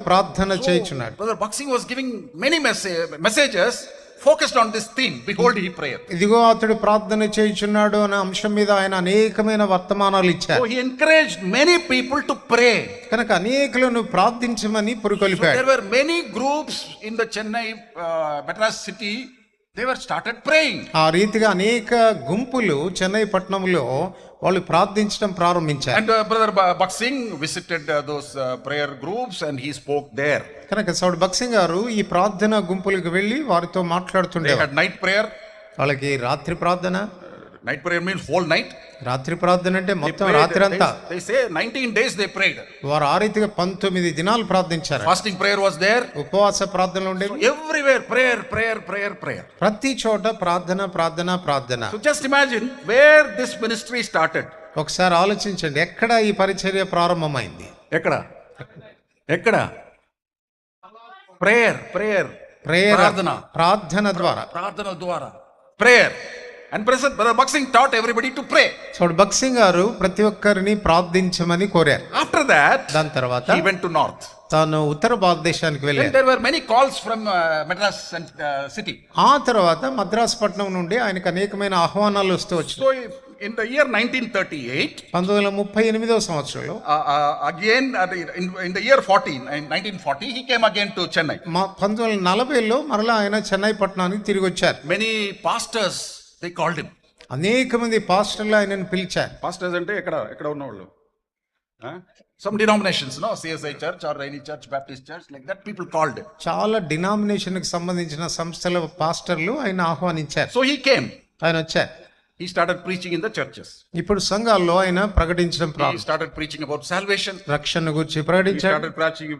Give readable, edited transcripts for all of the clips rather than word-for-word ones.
ప్రార్థన చేయుచున్నాడు. Brother Baksing was giving many messages focused on this theme. Behold, he prayed. ఇదిగో అతడు ప్రార్థన చేయుచున్నాడు అనే అంశం మీద ఆయన అనేకమైన వర్తమానాలు ఇచ్చారు. So he encouraged many people to pray. కనుక అనేకులను ప్రార్థించమని పురికొల్పాడు. There were many groups in the Chennai Madras city. They were started praying. ఆ రీతిగా అనేక గుంపులు చెన్నై పట్టణంలో వాళ్ళు ప్రార్థించడం ప్రారంభించారు. And brother Baksing visited those prayer groups and he spoke there. కనుక సౌడ్ బక్సింగ్ గారు ఈ ప్రార్థన గుంపులకు వెళ్ళి వారితో మాట్లాడుతుండే. They had night prayer. వాళ్ళకి రాత్రి ప్రార్థన. Night prayer means whole night. రాత్రి ప్రార్థన అంటే మొత్తం రాత్రి అంతా. They say 19 days they prayed. వారు ఆ రీతిగా 19 దినాలు ప్రార్థించారు. Fasting prayer was there. ఉపవాస ప్రార్థనలు ఉండేవి. Everywhere prayer. ప్రతి చోట ప్రార్థన ప్రార్థన ప్రార్థన. So just imagine where this ministry started. ఒకసారి ఆలోచించండి, ఎక్కడ ఈ పరిచర్య ప్రారంభమైంది? ఎక్కడ ప్రేయర్ ప్రార్థన ద్వారా prayer. And Brother Baksing taught everybody to pray. So Baksing గారు ప్రతి ఒక్కరిని ప్రార్థించమని కోరారు. After that, దాని తర్వాత he went to north. తాను ఉత్తర భారతదేశానికి వెళ్ళారు. There were many calls from Madras city. ఆ తర్వాత మద్రాసు పట్టణం నుండి ఆయనకు అనేకమైన ఆహ్వానాలు వస్తూ వచ్చాయి. So in the year 1938, 1938వ సంవత్సరంలో again in the year 1940 he came again to Chennai. 1940లో మరలా ఆయన చెన్నై పట్టణానికి తిరిగి వచ్చారు. Many pastors they called him. అనేక మంది పాస్టర్లు ఆయనను పిలిచారు. పాస్టర్స్ అంటే ఎక్కడ ఉన్నవాళ్ళు, some denominations, no, CSI church or any church, Baptist church, like that people called. చాలా డినామినేషన్ కి సంబంధించిన సంస్థల పాస్టర్లు ఆయన ఆహ్వానించారు. So he came. ఆయన వచ్చారు. He started preaching in the churches. ఇప్పుడు సంఘాల్లో ఆయన ప్రకటించడం He started preaching about salvation. రక్షణ గురించి He ప్రకటించాడు. started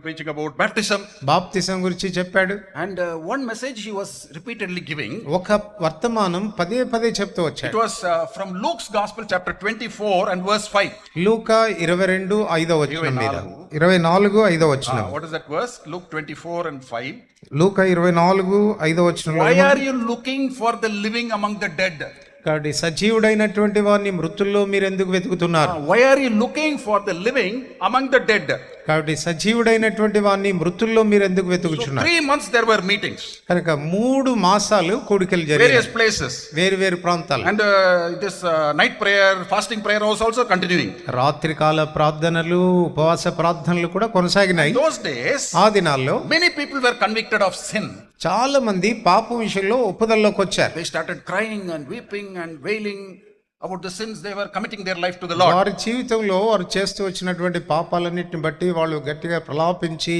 preaching about baptism. బాప్తిసం గురించి చెప్పాడు. And one message he was repeatedly giving. ఒక వర్తమానం పదే చెప్తూ వచ్చాడు. It was from Luke's Gospel chapter 24 and verse 5. లూకా 22:5వ వచనం మీద 24:5వ వచనం. What is that verse? Luke 24 and 5. లూకా 24:5వ వచనంలో Why are you looking for the living among the dead? కాబట్టి సజీవుడైనటువంటి వారిని మృతుల్లో మీరు ఎందుకు వెతుకుతున్నారు? Why are you looking for the living among the dead? కాబట్టి సజీవుడైనటువంటి వారిని మృతుల్లో మీరు ఎందుకు వెతుకుతున్నారు? 3 months there were meetings. కనుక 3 మాసాలు కూడికలు జరిగాయి. Various places. వేరు ప్రాంతాలు. And this night prayer, fasting prayer was also continuing. రాత్రికాల ప్రార్థనలు, ఉపవాస ప్రార్థనలు కూడా కొనసాగినాయి. Those days, ఆ దినాల్లో many people were convicted of sin. చాలా మంది పాపం విషయంలో ఒప్పుదలలోకి వచ్చారు. They started crying and weeping and wailing about the sins they were committing their life to the Lord. వారి జీవితంలో వారు చేస్తూ వచ్చినటువంటి పాపాలన్నిటిని బట్టి వాళ్ళు గట్టిగా ప్రలాపించి